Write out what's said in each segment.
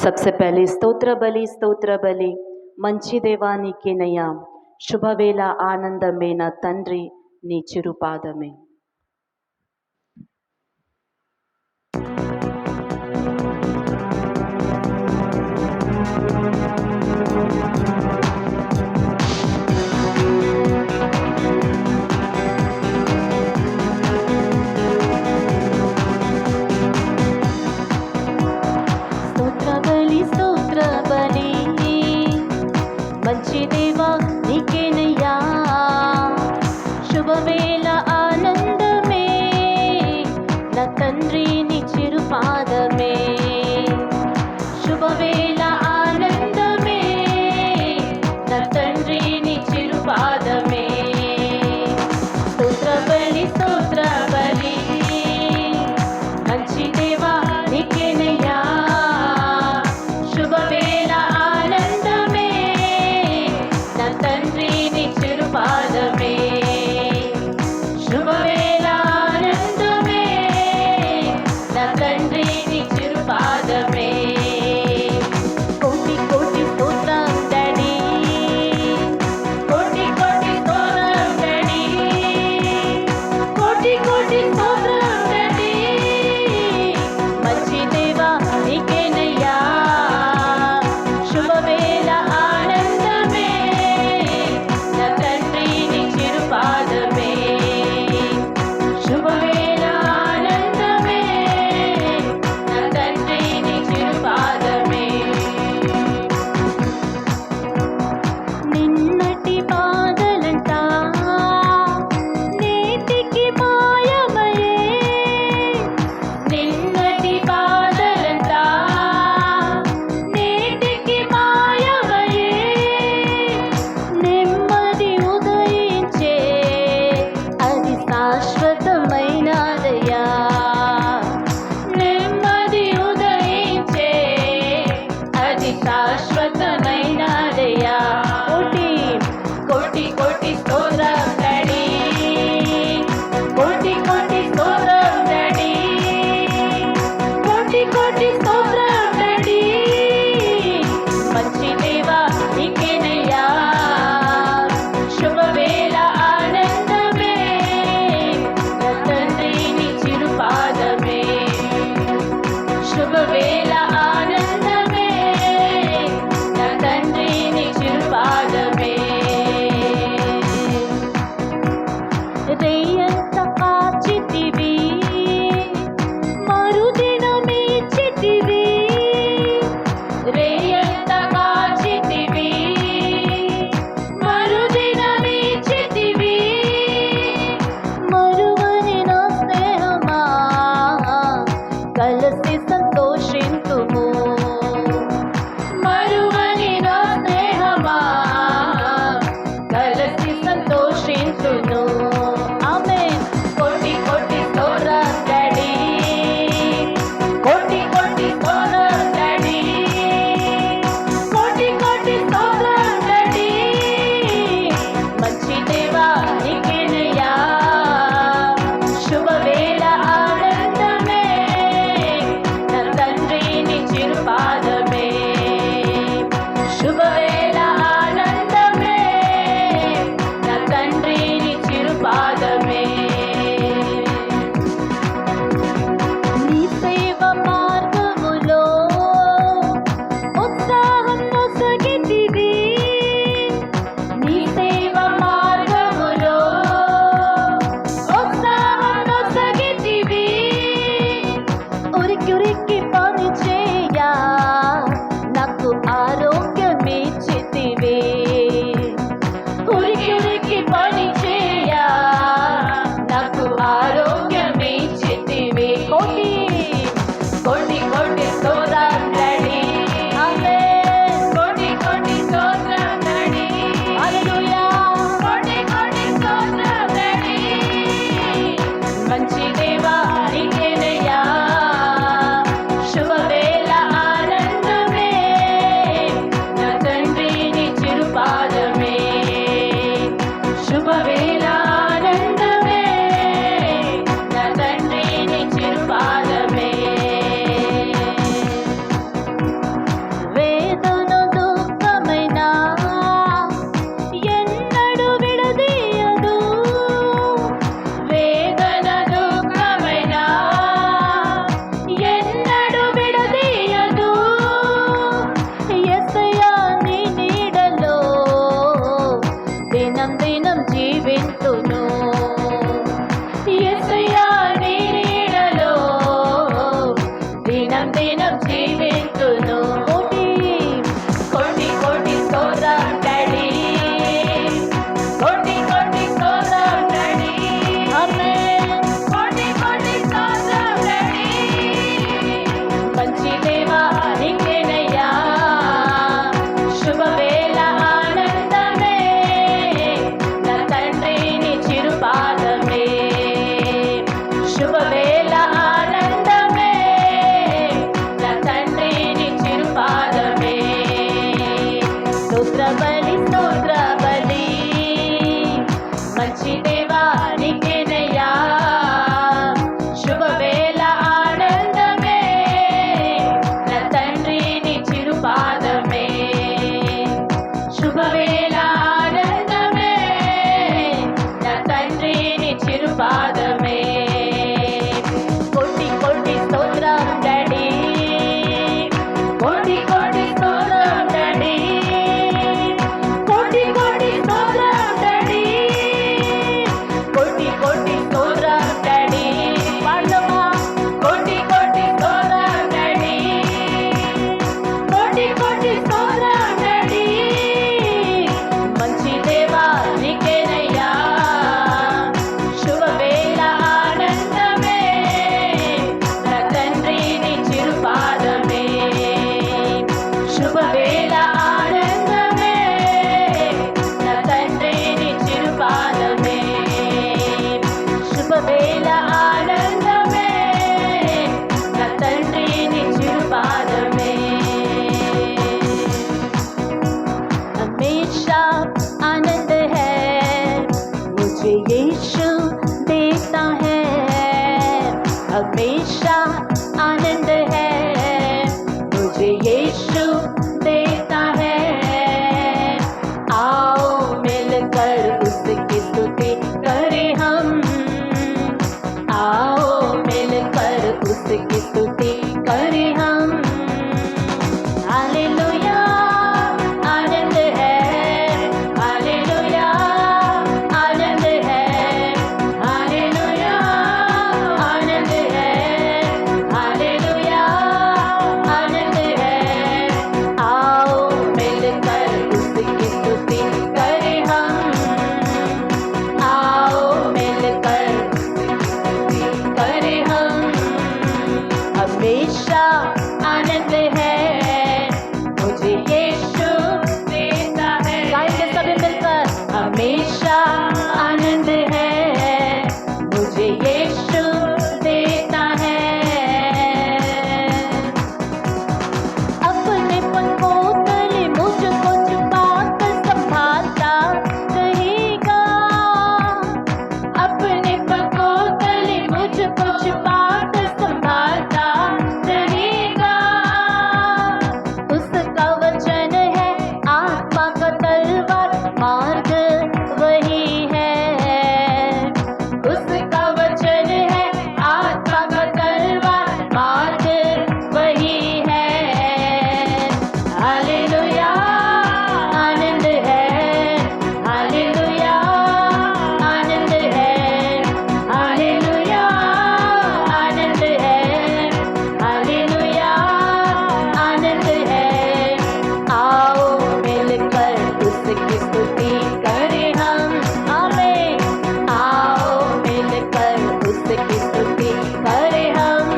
सबसे पहले స్తోత్ర బలి మంచి దేవా నీకేనయ్యా. శుభవేళ ఆనందమే నా తండ్రి నీ చిరుపాదమే. స్తోత్ర బలి మంచి దేవా నీకేనయ్యా. శుభవేళ ఆనందమే నా తండ్రి నీ చిరుపాదమే. శుభవేళ ఆనందమే నా తండ్రి నీ చిరుపాదమే. స్తోత్ర బలి మంచి దేవా నీకేనయ్యా. శుభవేళ ఆనందమే నా తండ్రి శుభవేళ ఆనందమే నా తండ్రి నీ చిరుపాదమే శుభవేళ ఆనందమే నా తండ్రి నీ చిరుపాదమే हमेशा आनंद है मुझे यीशु देता है हमेशा आनंद है मुझे यीशु देता है आओ मिलकर उसकी स्तुति करें हम आओ मिलकर उसकी स्तुति करें हम हालेलुया आनंद है हालेलुया आनंद है हालेलुया आनंद है हालेलुया आनंद है आओ मिलकर उसकी स्तुति करें हम आओ मिलकर उसकी स्तुति करें हम हमेशा आनंद है मुझे यीशु देता है गाएंगे सभी मिलकर हमेशा आनंद है मुझे यीशु देता है अपने पलकों तले मुझको छुपाकर संभालता रहेगा अपने पलकों तले मुझको छुपाकर संभालता रहेगा उसका वचन है आत्मा का तलवार मार्ग वही है उसका वचन है आत्मा का तलवार मार्ग वही है हालेलुया आनंद है हालेलुया आनंद है हालेलुया आनंद है हालेलुया आनंद है आओ मिलकर उसकी स्तुति करें हम आमीन आओ मिलकर उसकी स्तुति करें हम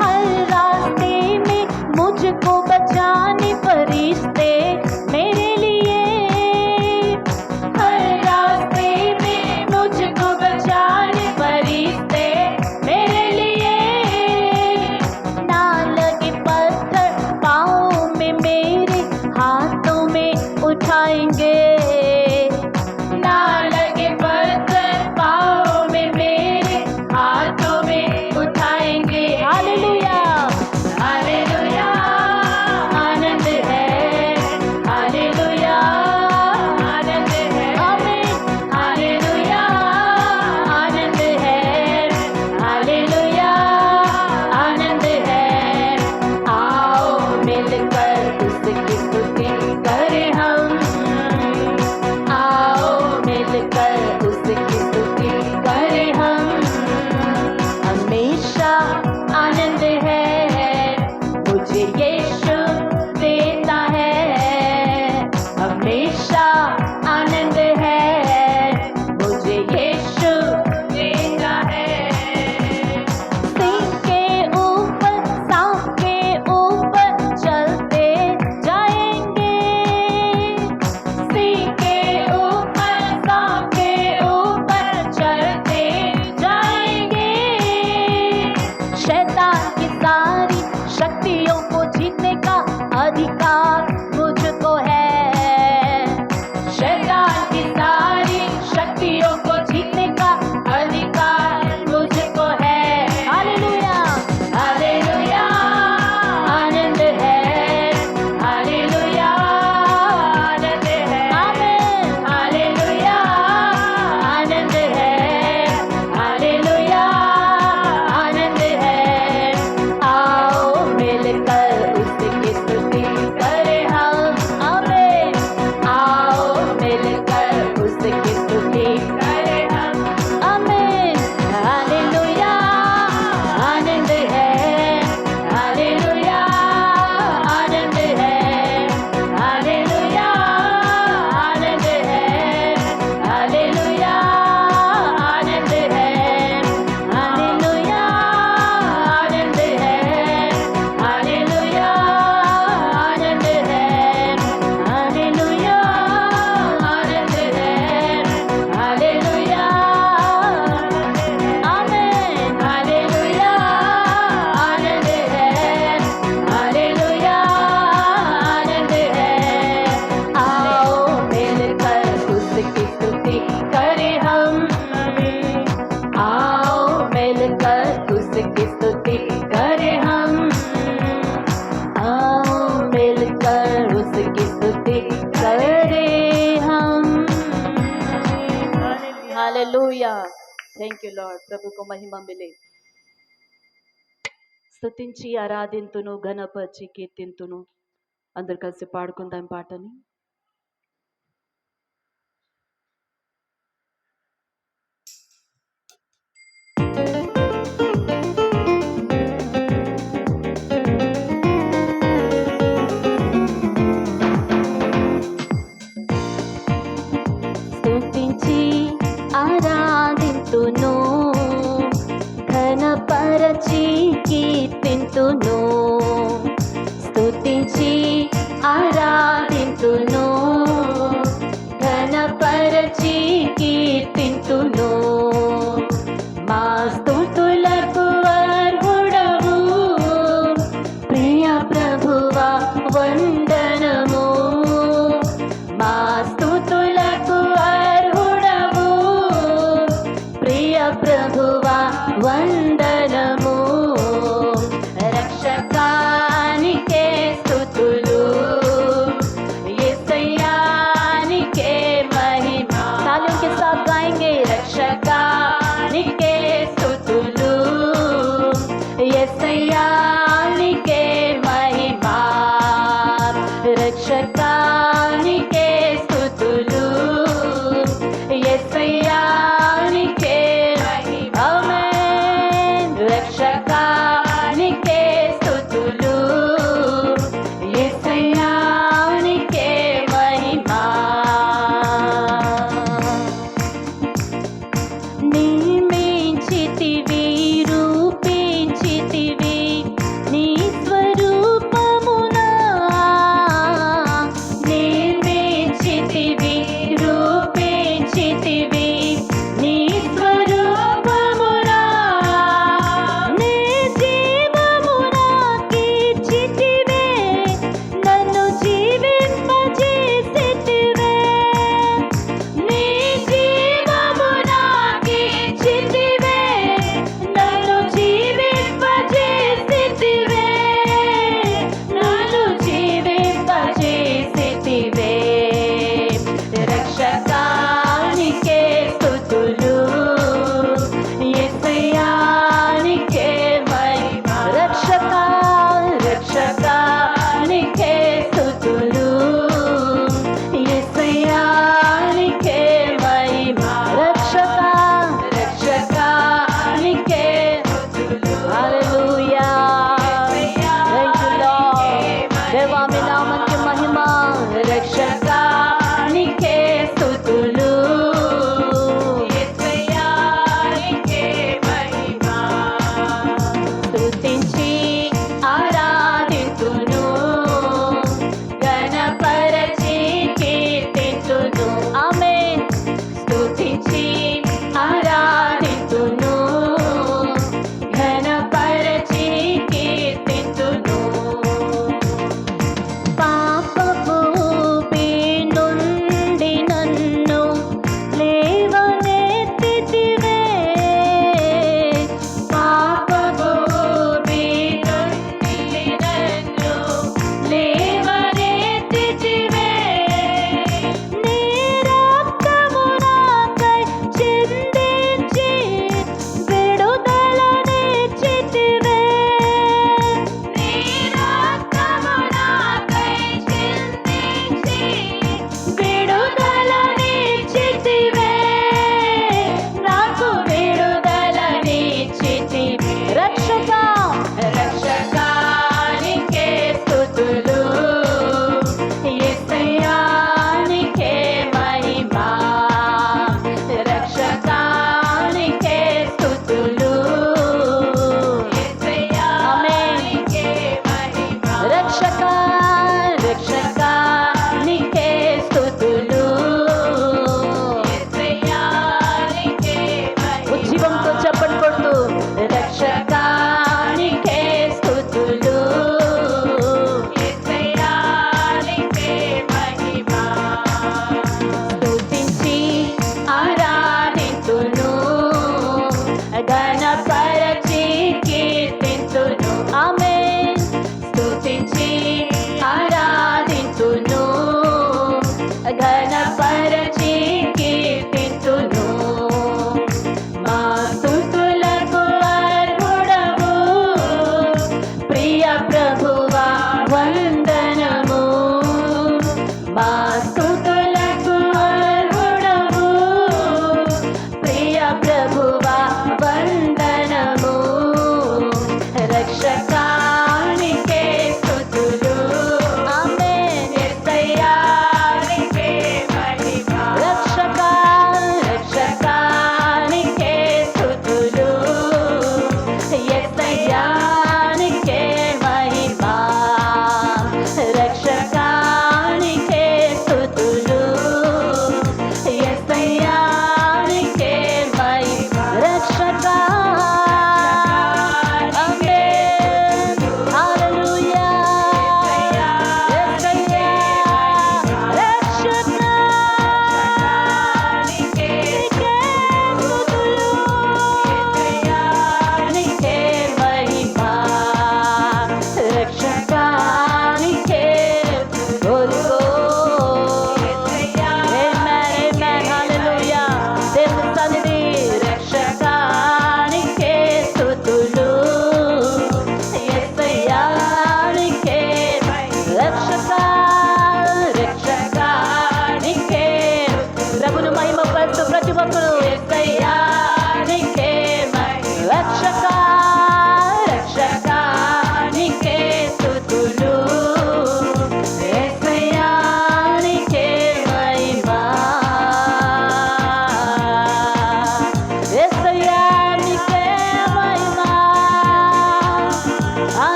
हर रास्ते में मुझको बचाने फरिश्ते मेरे लिए हर रास्ते में मुझको बचाने फरिश्ते मेरे लिए ना लगे पत्थर पाँव में मेरे हाथों में उठाएंगे ना लगे पत्थर पाँव में मेरे हाथों में उठाएंगे हालेलुया हालेलुया आनंद है हालेलुया आनंद है आमीन हालेलुया आनंद है हालेलुया आनंद है आओ मिलकर उसकी स्तुति करें हम आओ मिलकर उसकी स्तुति करें हम हमेशा आनंद है मुझे यीशु देता है हमेशा आनंद है मुझे यीशु देता है सिंह के ऊपर सांप के ऊपर चलते जाएंगे सिंह के ऊपर सांप के ऊपर चलते जाएंगे शैतान की सारी शक्तियों को जीत థ్యాంక్ యూ లార్డ్. ప్రభుకు మహిమ మిలే. స్తుతించి ఆరాధింతును, ఘనపరిచి కీర్తింతును. అందరు కలిసి పాడుకుందాం పాటని. స్తుతించి ఆరాధింతును, ఘనపరచి కీర్తింతును. స్తుతించి ఆరాధింతును, ఘనపరచి కీర్తింతును. మా స్తుతులకు అర్హుడవు ప్రియ ప్రభువా, వందనము. మా స్తుతులకు అర్హుడవు ప్రియ ప్రభువా, వందనము. రక్షకానికే స్తుతులు, యేసయ్యానికే महिमा. तालियों के साथ गाएंगे. रक्षकानिके स्तुతులు, యేసయ్యానికే महिमा.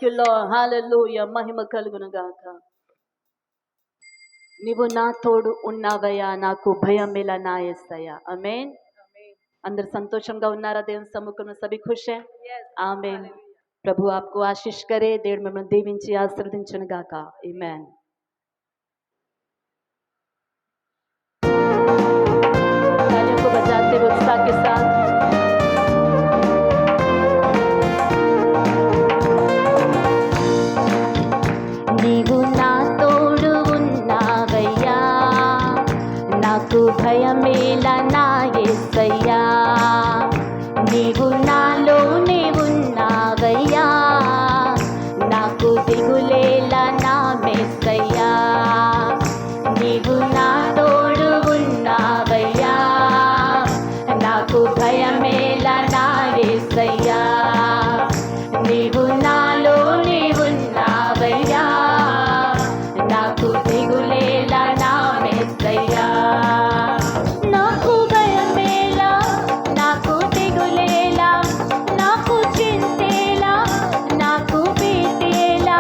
You lord. హల్లెలూయా. మహిమ కలుగును గాక. నీవు నా తోడు ఉన్నావయ్యా, నాకు భయమేలా నా యేసయ్యా. ఆమేన్. అందరు సంతోషంగా ఉన్నారా? దేవుని సముఖంలో సభి ఖుష్ है? ఆమేన్. ప్రభు आपको आशीष करे. దేవుడు మిమ్మల్ని దీవించి ఆశీర్వదించును గాక. ఆమేన్. तालियों को बजाते हुए उत्साह के साथ నీవు నా తోడు ఉన్నావయ్యా, నాకు భయమేలా నా యేసయ్యా. నీవు నాలోనే ఉన్నావయ్యా, నాకు దిగులేలా నా మెస్సయ్యా. నీవు నా తోడు ఉన్నావయ్యా, నాకు భయమేలా నా యేసయ్యా. నీవు నాలోనే ఉన్నావయ్యా, నాకు దిగులేలా నా మెస్సయ్యా. నాకు భయమేలా, నాకు దిగులేలా, నాకు చింతేలా, నాకు భీతేలా.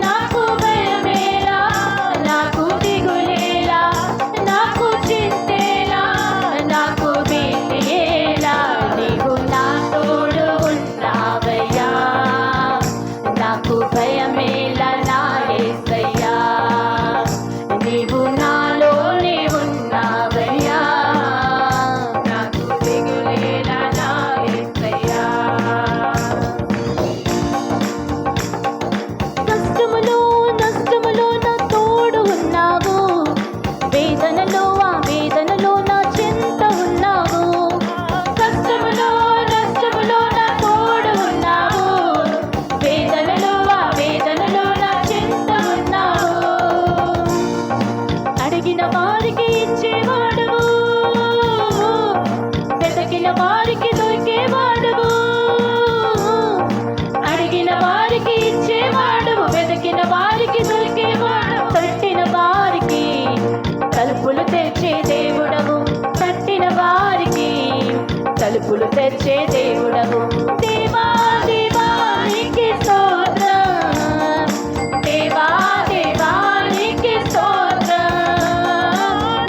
నాకు భయమేలా, నాకు దిగులేలా, నాకు చింతేలా, నాకు భీతేలా. నీవు నా తోడు ఉన్నావయ్యా, నాకు భయమేలా నా యేసయ్యా. నీవు నాలోనే ఉన్నావయ్యా, నాకు దిగులేలా నా యేసయ్యా. కష్టములో నష్టములో నా తోడు ఉన్నావు, వేదనలో ఆ వేదనలో నా చింత ఉన్నావు. కష్టములో నష్టములో నా తోడు ఉన్నావు, వేదనలో ఆ వేదనలో నా చింత ఉన్నావు. అడిగిన వారికి ఇచ్చేవాడువు, వెతకిన వారికి దొరికేవాడువు. అడిగిన వారికి ఇచ్చేవాడువు, వెతకిన వారికి దొరికేవాడు. తట్టిన వారికి తలుపులు తెచ్చే దేవుడవు, తట్టిన వారికి తలుపులు తెచ్చే దేవుడవు. దేవా దేవా నీకే స్తోత్రం, దేవా దేవా నీకే స్తోత్రం,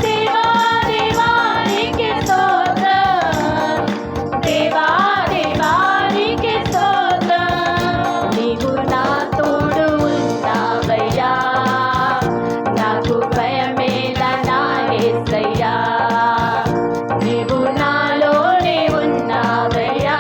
దేవా దేవా నీకే స్తోత్రం, దేవా దేవా నీకే స్తోత్రం. నీవు నా తోడు ఉన్నావయ్యా, నాకు భయమేలా నా యేసయ్యా. నీవు నాలోనే ఉన్నావయ్యా,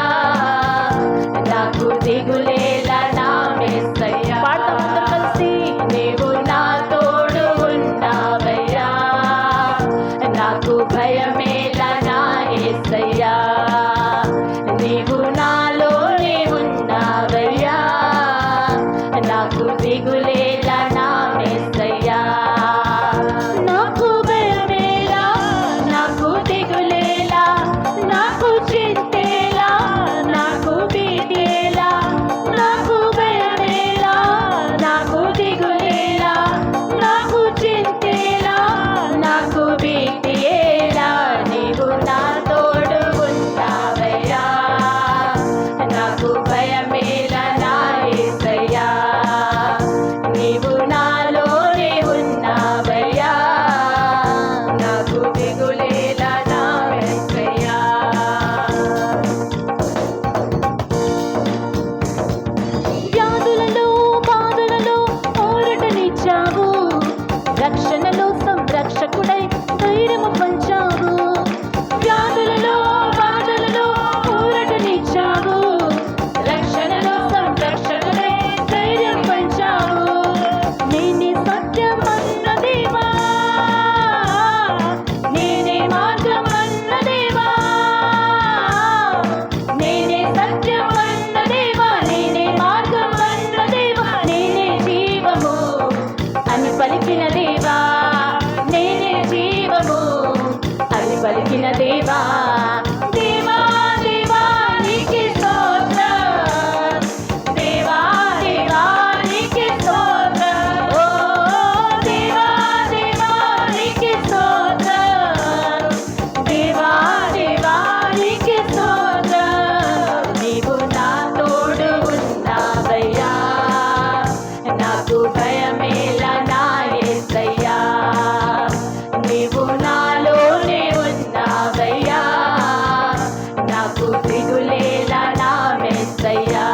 నాకు దిగులేలా నా యేసయ్యా,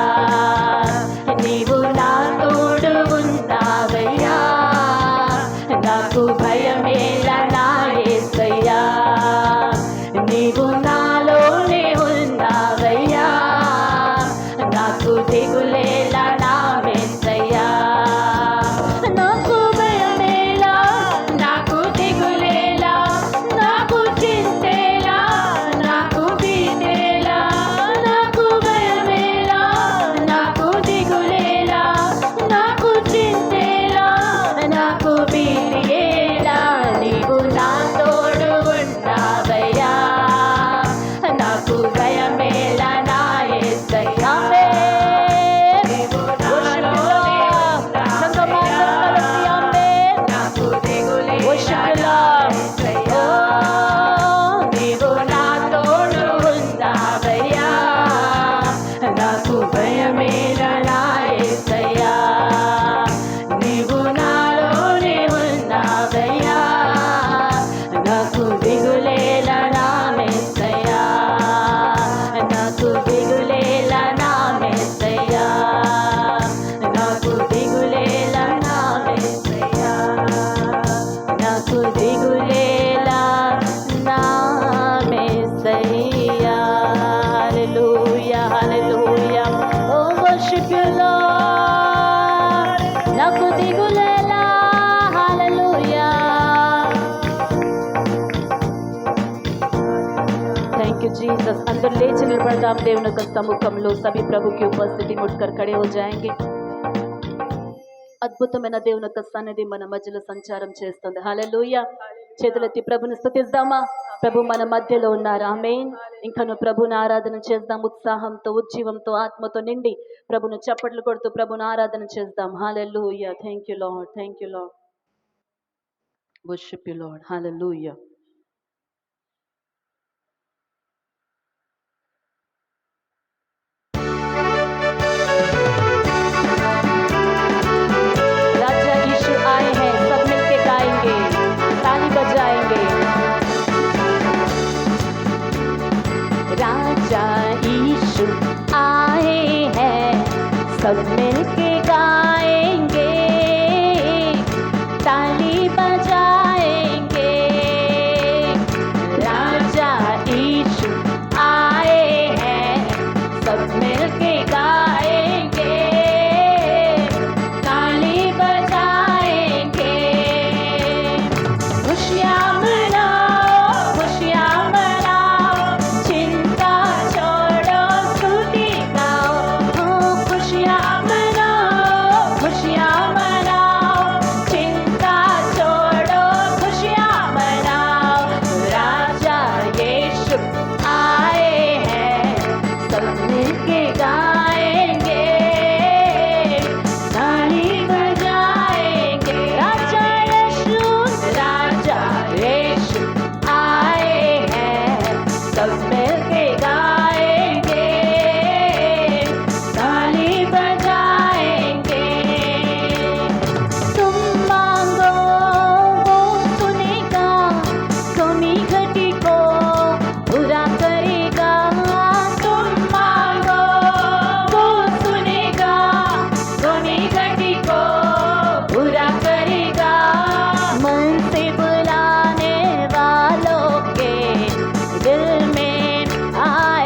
నీవు నా తోడు ఉన్నావయ్యా, నాకు భయమేలా నా యేసయ్యా, నీవు నాలోనే ఉన్నావయ్యా, నాకు దిగులేలా నా యేసయ్యా, నాకు భయమేలా, నాకు దిగులేలా, నాకు చింతేలా, నాకు భీతేలా, నాకు భయమేలా, నాకు దిగులేలా, నాకు చింతేలా, నాకు భీతియేలా, నీవు నా తోడు ఉన్నావయ్యా, నాకు భయమేలా నా యేసయ్యా. నాకు భయమేలా నా యేసయ్యా, నీవు నాలోనే ఉన్నావయ్యా, నాకు దిగులేలా నా యేసయ్యా, నాకు దిగులేలా నా యేసయ్యా, నాకు దిగులేలా నా యేసయ్యా, నాకు దిగులేలా నా యేసయ్యా. హల్లెలూయా హల్లెలూయా, ఓ వర్షిప్ యు లార్డ్, నాకు దిగులేలా. హల్లెలూయా, थैंक यू जीसस. अंदर लेच निलबड़दाम దేవుని యొక్క సముఖంలో సభి ప్రభుకి ఉపస్థితి ముట్కర్ ఖడే हो जाएंगे. అద్భుతమైన దేవుని యొక్క సన్నిధి మన మధ్యలో సంచారం చేస్తుంది. హల్లెలూయా, చేతులెత్తి ప్రభుని స్తుతిద్దామా. ప్రభు మన మధ్యలో ఉన్నారు. ఆమేన్. ఇంకను ప్రభుని ఆరాధన చేద్దాం, ఉత్సాహంతో ఉజ్జీవంతో ఆత్మతో నిండి ప్రభును చప్పట్లు కొడుతూ ప్రభుని ఆరాధన చేద్దాం. Hallelujah, thank you Lord, thank you Lord, worship you Lord. Hallelujah. राजा यीशु आए हैं, सब मिलके गाएंगे, ताली बजाएंगे. राजा यीशु आए हैं, सब मिलके गाएंगे, ताली बजाएंगे. राजा यीशु आए हैं, सब मिलके गाएंगे, ताली बजाएंगे. खुशियाँ मनाओ, खुशियाँ मनाओ, चिंता छोड़ो, स्तुति गाओ. खुशियाँ मनाओ, खुशियाँ मनाओ, चिंता छोड़ो, खुशियाँ मनाओ. राजा यीशु आए हैं, सब मिलके गाएंगे, ताली बजाएंगे. राजा यीशु आए हैं, सब मिलके गाएंगे, ताली बजाएंगे. तुम मांगो वो सुनेगा, कमी घटी को पूरा करेगा. तुम मांगो वो सुनेगा, कमी घटी को पूरा करेगा. मन से बुलाने वालों के दिल में आए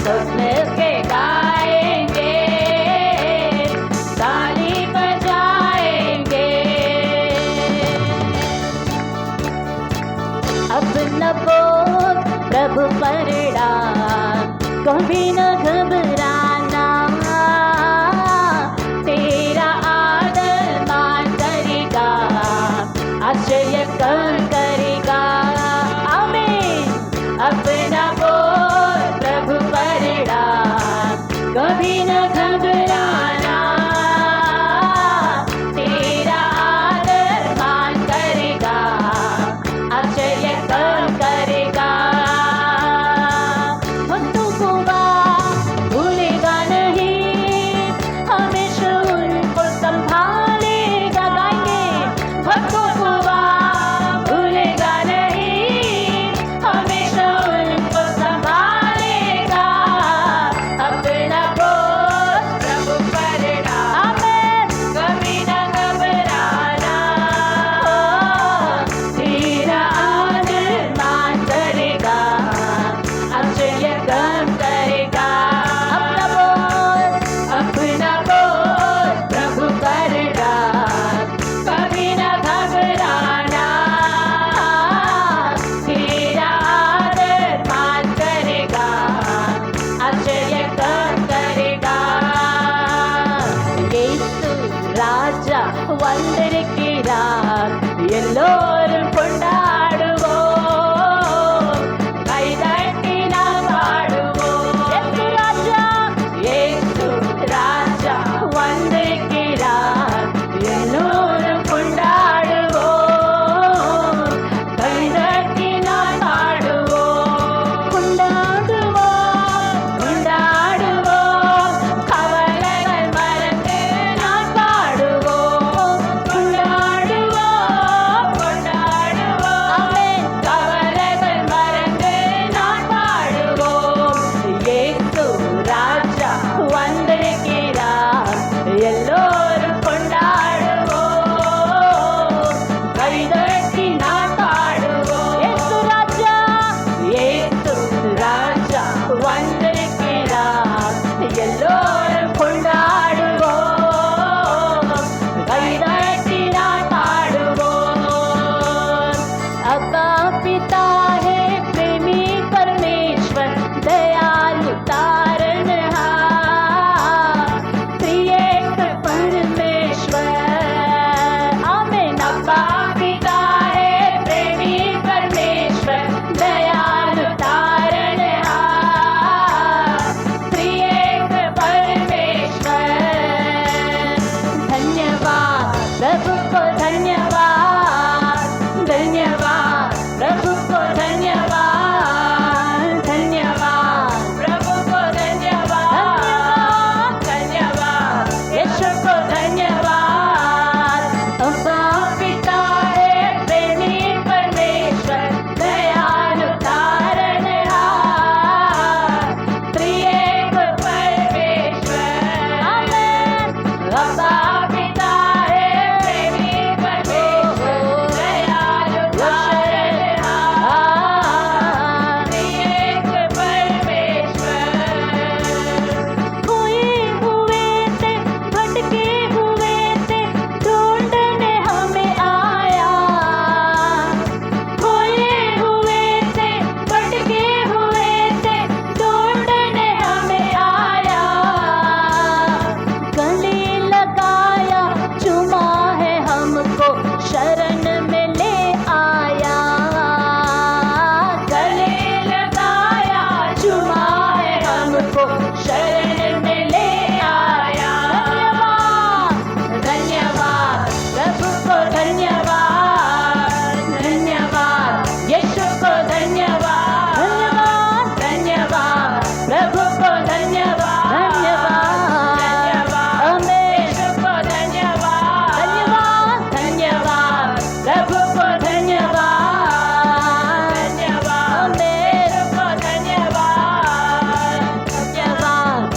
सब मिलके गाएंगे, ताली बजाएंगे। अपना बोल प्रभु पर डाल, कभी न घबराना, तेरा आदर मान करेगा, आश्चर्य कर करेगा। आमीन। अपना बोल प्रभु पर डाल, कभी न घबराना, तेरा आदर मान करेगा, आश्चर्य कर करेगा। भक्तों को भूलेगा नहीं, हमेशा उनको संभालेगा। गाएंगे। भक्तों को भूलेगा नहीं, हमेशा उनको संभालेगा। अपना बोझ प्रभु पर डाल, कभी न घबराना, तेरा आदर मान करेगा, आश्चर्य काम करेगा। अपना बोझ प्रभु पर डाल, कभी न घबराना, तेरा आदर मान करेगा, आश्चर्य काम करेगा। యేసు రాజా వందరికి రాజ్ ఎల్లోரும் கொண்டாடுவோம், கைதட்டி நாம் பாடுவோம். యేసు రాజా వందరికి రాజ్ ఎల్లోரும் கொண்டாடுவோம், கைதட்டி நாம் பாடுவோம். கொண்டாடுவோம், கொண்டாடுவோம், கவலைகள் மறந்து நாம் பாடுவோம். கொண்டாடுவோம், கொண்டாடுவோம், ஆமென். கவலைகள் மறந்து நாம் பாடுவோம். యేసు రాజా வந்திருக்கிறார், எல்லோரும் கொண்டாடுவோம், கைதட்டி நாம் பாடுவோம். యేసు రాజా, యేసు రాజా வந்திருக்கிறார், எல்லோரும் கொண்டாடுவோம், கைதட்டி நாம் பாடுவோம். अब्बा पिता है प्रेमी परमेश्वर, दयालु तारणहार, त्रिएक परमेश्वर। आमीन। अब्बा पिता है प्रेमी परमेश्वर, दयालु तारणहार, त्रिएक परमेश्वर। धन्यवाद प्रभु को, धन्यवाद, धन्यवाद प्रभु को, धन्यवाद, धन्यवाद प्रभु को, धन्यवाद, धन्यवाद यीशु को, धन्यवाद। अब्बा पिता है प्रेमी परमेश्वर, दयालु तारणहार, त्रिएक परमेश्वर। आमेन। अब्बा पिता है प्रेमी परमेश्वर, दयालु तारणहार, त्रिएक परमेश्वर। खोए हुए थे, भटके हुए थे, ढूंढने हमें आया। खोए हुए थे, भटके हुए थे, ढूंढने हमें आया। गले लगाया, चुमा है हमको, शरण में ले आया। गले लगाया, चुमा है हमको, शरण में ले आया। धन्यवाद, धन्यवाद प्रभु को, धन्यवाद, धन्यवाद यीशु को, धन्यवाद, धन्यवाद, धन्यवाद प्रभु को, धन्यवाद, धन्यवाद, धन्यवाद आमेन। यीशु को, धन्यवाद, धन्यवाद, धन्यवाद प्रभु को, धन्यवाद, धन्यवाद आमेन। यीशु को, धन्यवाद, धन्यवाद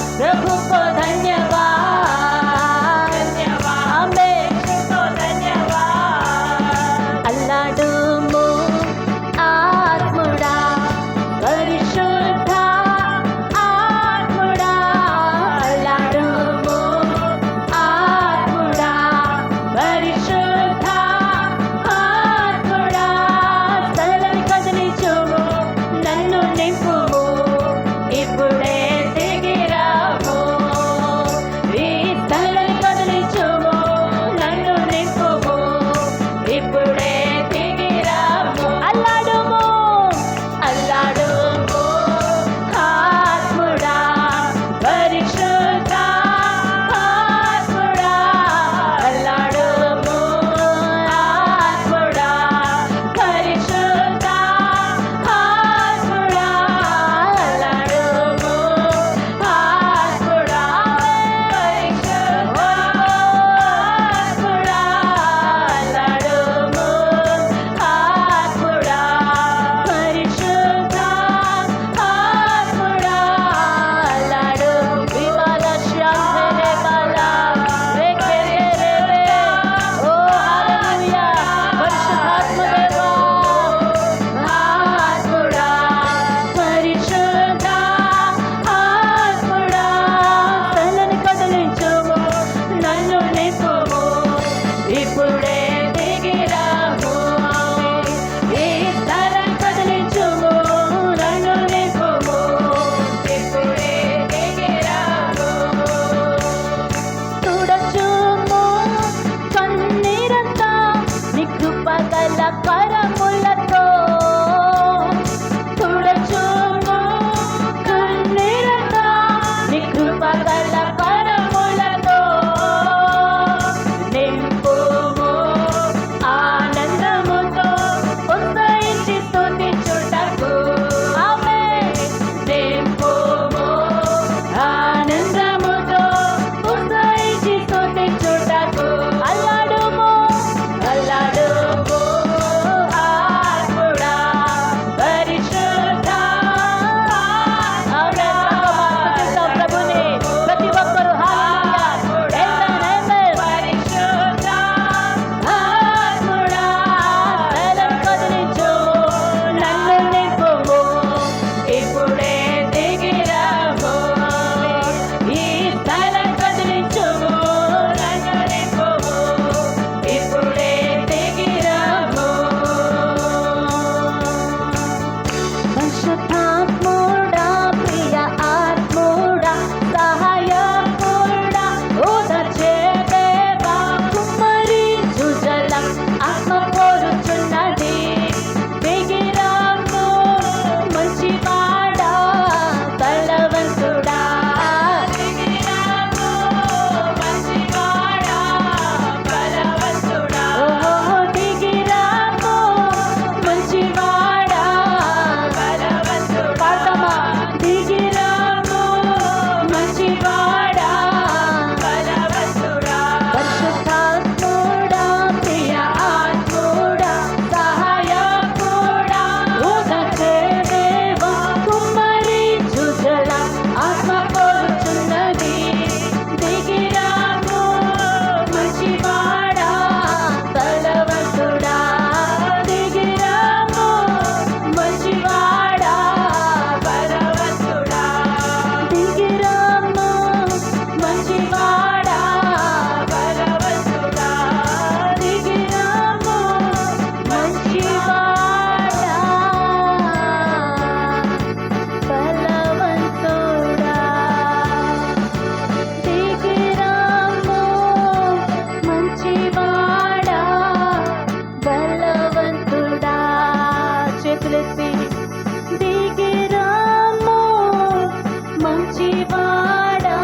మంచివాడా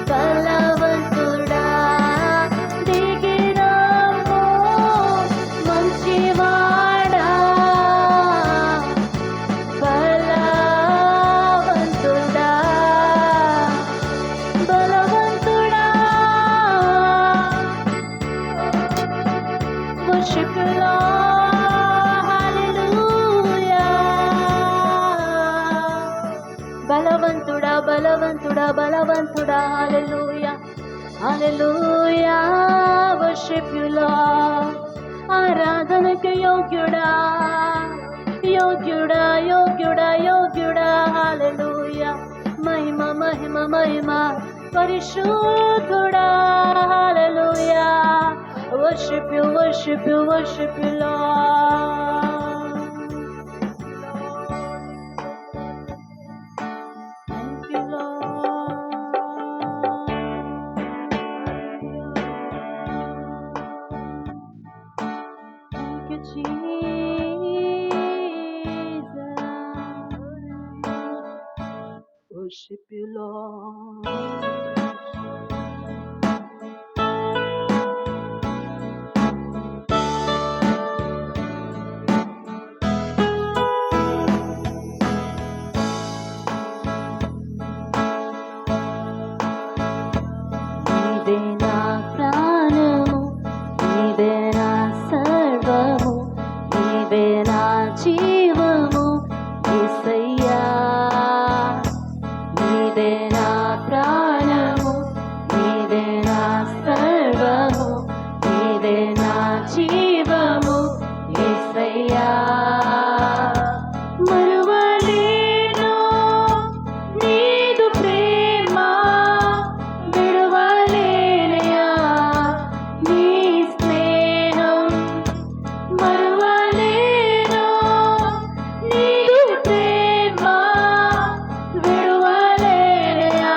బలవంతుడా దిగిరాము మంచివాడా బలవంతుడా బలవంతుడా worship you Lord hallelujah బలవంతుడా బలవంతుడా బలవంతుడా hallelujah hallelujah worship you Lord ఆరాధనకు యోగ్యుడా యోగ్యుడా యోగ్యుడా యోగ్యుడా హల్లెలూయా మహిమ మహిమ మహిమ పరిశుద్ధుడా హల్లెలూయా worship you worship you worship you Lord thank you Lord thank you Jesus worship you Lord నీవే నా ప్రాణము నీవే నా సర్వము నీవే నా జీవము యేసయ్యా నీవే నా ప్రాణము నీవే నా సర్వము నీవే నా జీవము యేసయ్యా మరువలేను నీదు ప్రేమ విడువలేనయా నీ స్నేహం మరువలేను నీదు ప్రేమ విడువలేనయా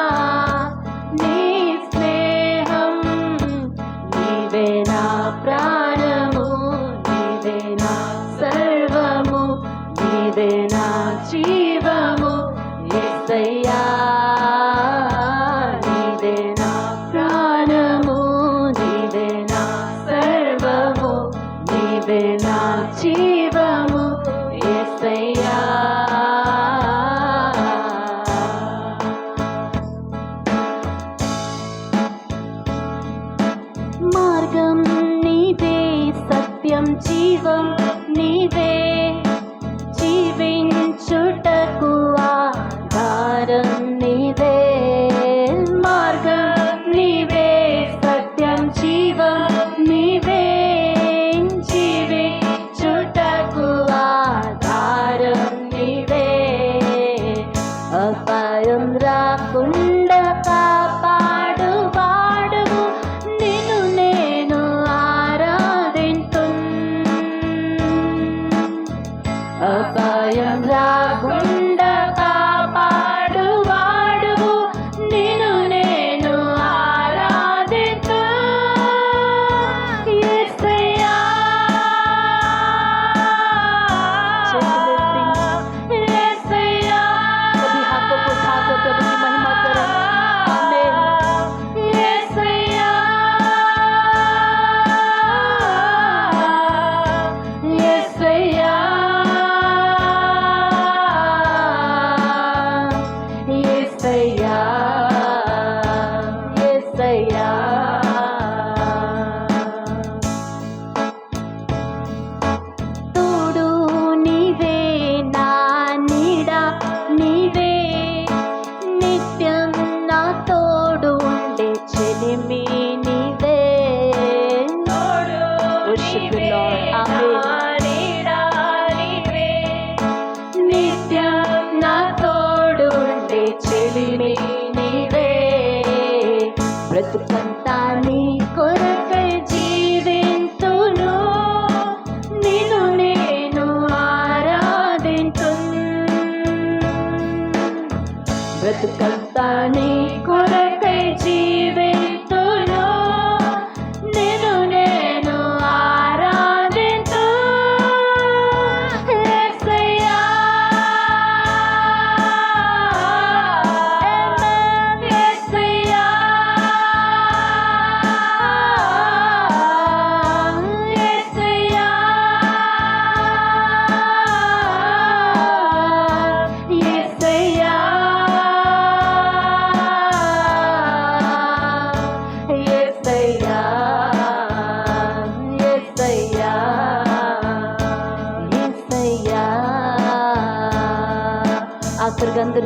నీ స్నేహం నీవే నా ప్రాణము నీవే నా సర్వము నీవే నా జీవము యేసయ్యా నీవే నా ప్రాణము నీవే నా సర్వము నీవే నా జీవము యేసయ్యా మార్గం నీవే సత్యం జీవం నీవే జీవించుటకు ఆధారం నీవే మార్గం నీవే సత్యం జీవం నీవే జీవించుటకు ఆధారం నీవే అపాయం రాకుండా కాపాడు వాడువు నిన్ను నేను ఆరాధింతున్ అపాయం రాకుండా కాపాడు వాడువు నిన్ను నేను ఆరాధింతున్ యేసయ్యా యేసయ్యా सभी हाथों को उठाकर प्रभु की महिमा करें आमीन యేసయ్యా యేసయ్యా యేసయ్యా యేసయ్యా తోడు నీవే నా నీడ నీవే నిత్యం నా తోడు ఉండే చెలిమి నీవే worship you Lord amen నిత్యం నా తోడు ఉండే చెలిమి నీవే బ్రతుకంతా నీ కొరకై జీవింతును నిన్ను నేను ఆరాధింతున్ బ్రతుకంతా నీ కొరకై జీవింతును నిన్ను నేను ఆరాధింతున్ యేసయ్యా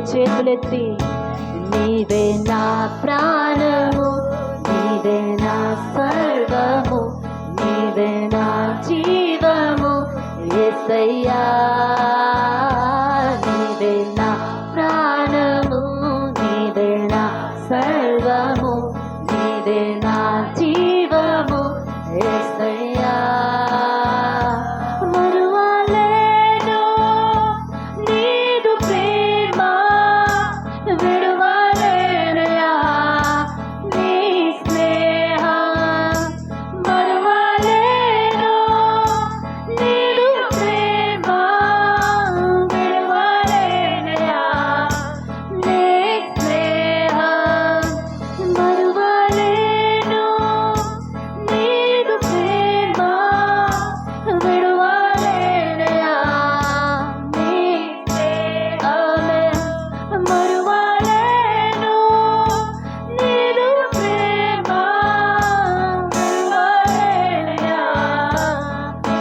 చేతులెత్తి నీవే నా ప్రాణము, నీవే నా సర్వము, నీవే నా జీవము యేసయ్యా. నీవే నా ప్రాణము, నీవే నా సర్వము, నీవే నా జీవము యేసయ్యా. మరువలేను నీదు ప్రేమ, విడువలేనయా నీ స్నేహం. మరువలేను నీదు ప్రేమ, విడువలేనయా నీ స్నేహం. మరువలేను నీదు ప్రేమ, విడువలేనయా నీ స్నేహమే. మరువలేను నీదు ప్రేమ, విడువలేనయా నీ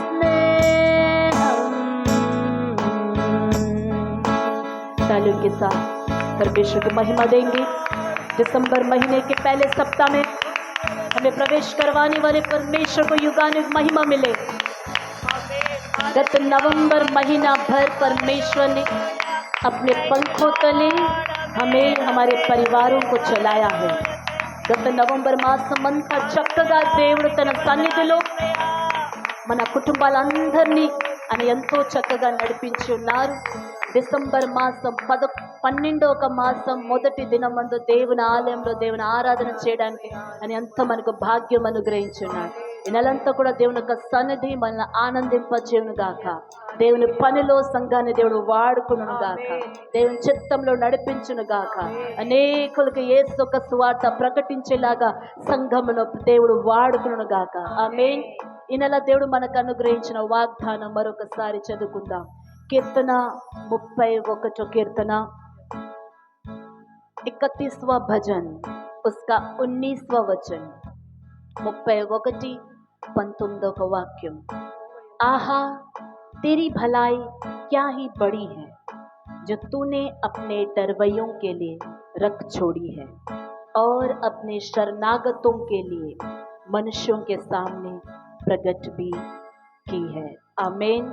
స్నేహం. तालियों के साथ परमेश्वर को महिमा देंगे। दिसंबर महीने के पहले सप्ताह में हमें प्रवेश करवाने वाले परमेश्वर को युगानुग महिमा मिले। गत नवंबर महीना भर परमेश्वर ने अपने पंखों तले हमें हमारे परिवारों को चलाया है। గత నవంబర్ మాసం అంతా చక్కగా దేవుడు తన సన్నిధిలో మన కుటుంబాలందరినీ ఆయన ఎంతో చక్కగా నడిపించి ఉన్నారు. డిసెంబర్ మాసం 12వ మాసం మొదటి దినమందు దేవుని ఆలయంలో దేవుని ఆరాధన చేయడానికి ఆయన ఎంతో మనకు భాగ్యం అనుగ్రహించున్నాడు. ఈ నెలంతా కూడా దేవుని యొక్క సన్నిధి మనల్ని ఆనందింపచేయును గాక. దేవుని పనిలో సంఘాన్ని దేవుడు వాడుకును గాక. దేవుని చిత్తంలో నడిపించును గాక. అనేకులకు యేసు యొక్క సువార్త ప్రకటించేలాగా సంఘమును దేవుడు వాడుకును గాక. ఆమేన్. ఈ నెల దేవుడు మనకు అనుగ్రహించిన వాగ్దానం మరొకసారి చదువుకుందాం. కీర్తన 31 कीर्तना 31वां भजन उसका 19वां वचन 31 19 वाक्यम। आहा तेरी भलाई क्या ही बड़ी है जो तूने अपने डरवैयों के लिए रख छोड़ी है और अपने शरणागतों के लिए मनुष्यों के सामने प्रकट भी की है। आमीन।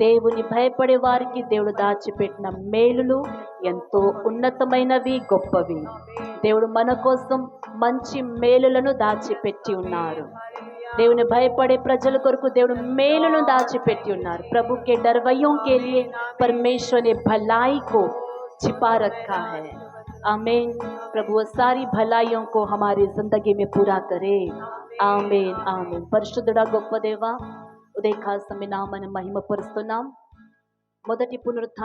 దేవుని భయపడే వారికి దేవుడు దాచిపెట్టిన మేలులు ఎంతో ఉన్నతమైనవి, గొప్పవి. దేవుడు మన కోసం మంచి మేలులను దాచిపెట్టి ఉన్నారు. దేవుని భయపడే ప్రజల కొరకు దేవుడు మేలును దాచిపెట్టి ఉన్నారు. प्रभु के डरवैयों के लिए परमेश्वर ने भलाई को छिपा रखा है। आमीन। प्रभु वो सारी भलाइयों को हमारी जिंदगी में पूरा करे। आमीन आमीन। పరిశుద్ధుడా గొప్ప దేవా, ఉదయకాల సమయ నామమున మహిమ పరుస్తున్నాం. మొదటి పునరుత్థానం